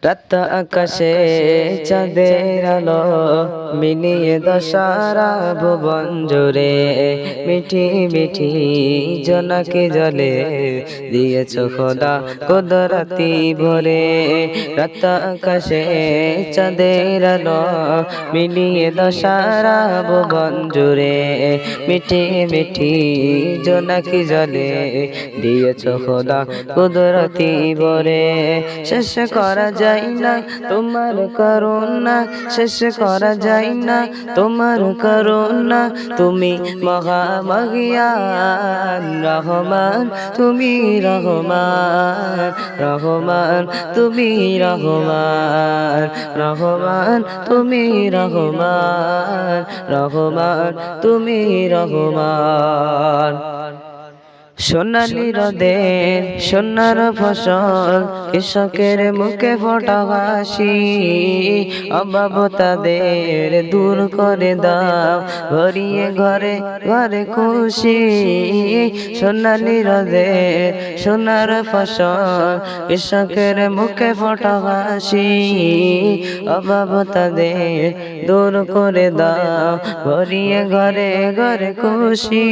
রাত আকাশে চাঁদের আলো মিলিয়ে দশারা ভুবন জুড়ে মিঠি মিঠি জোনাকি জলে দিয়েছ খোদা কুদরতি ভরে। রাত আকাশে চাঁদের আলো মিলিয়ে দশারা ভুবন জুড়ে মিঠি মিঠি জোনাকি জলে দিয়েছ খোদা কুদরতি ভরে। শেষ করা যায় না তোমার করুণা, শেষ করা যায় না তোমার করুণা। তুমি মহামহিয়ান রহমান, তুমি রহমান রহমান, তুমি রহমান রহমান, তুমি রহমান রহমান, তুমি রহমান। সোনালি রোদের সোনার ফসল কৃষকের মুখে ফোটা হাসি, অভাব তাদের দূর করে দাও ভরিয়ে ঘরে ঘরে খুশি। সোনালি রোদের সোনার ফসল কৃষকের মুখে ফোটা হাসি, অভাব তাদের দূর করে দাও ভরিয়ে ঘরে ঘরে খুশি।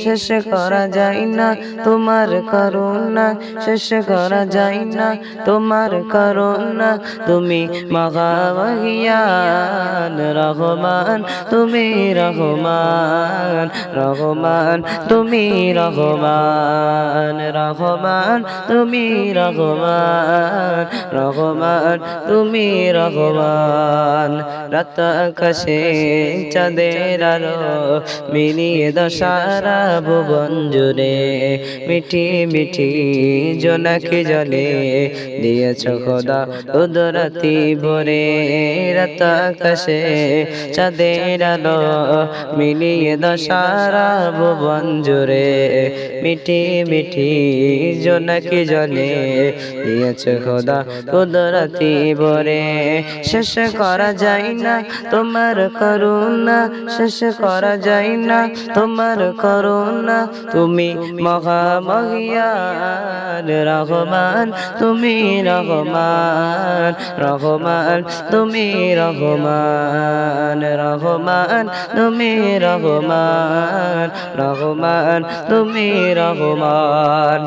শেষ করা যায় না তোমার করুণা, শেষ করা যায় না তোমার করুণা। তুমি মহামহিয়ান রহমান, তুমি রহমান রহমান, তুমি রহমান রহমান, তুমি রহমান রহমান, তুমি রহমান। রাত আকাশে চাঁদের আলো মিলিয়ে দশারা ভুবন জুড়ে মিঠি মিঠি জোনাকি জলে দিয়েছ খোদা কুদরতি ভরে। রাত আকাশে চাঁদের আলো মিলিয়ে দশারা ভুবন জুড়ে মিঠি মিঠি জোনাকি জলে দিয়েছ খোদা কুদরতি ভরে। শেষ করা যায় না তোমার করুণা, শেষ করা যায় না তোমার করুণা। তুমি মহামহিয়ান রহমান, তুমি রহমান রহমান, তুমি রহমান রহমান, তুমি রহমান রহমান, তুমি রহমান।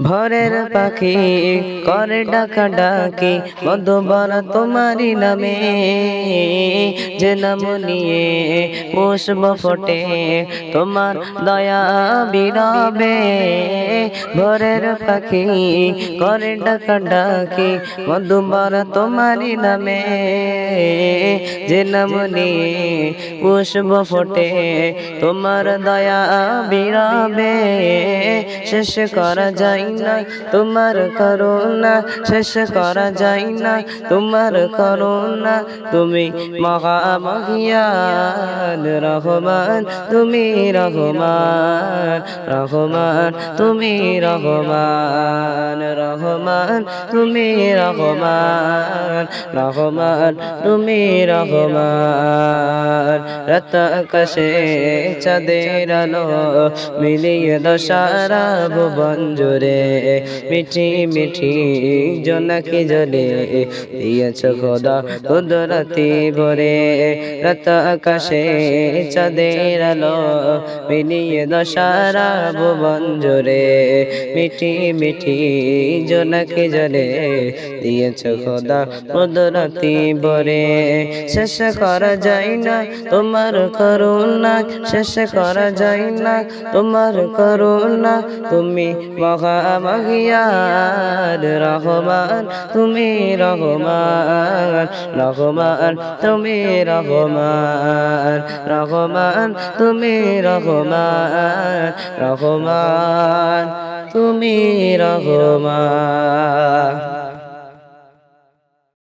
ভোরের পাখি করে ডাকা ডাকি মধুবন তোমারি নামে, যে নাম নিয়ে পুষ্প ফোটে তোমার দয়া বিরবে। ভোরের পাখি করে ডাকা ডাকি মধুবন তোমারি নামে, যে নাম নিয়ে পুষ্প ফোটে তোমার দয়া বিরবে। শেষ করা যায় না তোমার করুণা, শেষ করা যায় না তোমার করুণা। তুমি মহামহিয়ান রহমান, তুমি রহমান রহমান, তুমি রহমান রহমান, তুমি রহমান রহমান, তুমি রহমান। রাত আকাশে চাঁদের আলো মিলিয়ে দশারা ভুবন জুড়ে মিঠি মিঠি জোনাকি জলে দিয়েছ খোদা কুদরতি ভরে। রাত আকাশে চাঁদের আলো মিলিয়ে দশারা ভুবন জুড়ে মিঠি মিঠি জোনাকি জলে দিয়েছ খোদা কুদরতি ভরে। শেষ করা যায় না তোমার করুণা, শেষ করা যায় না তোমার করুণা। তুমি মহামহিয়ান রহমান, তুমি রহমান রহমান, তুমি রহমান রহমান, তুমি রহমান রহমান, তুমি রহমান।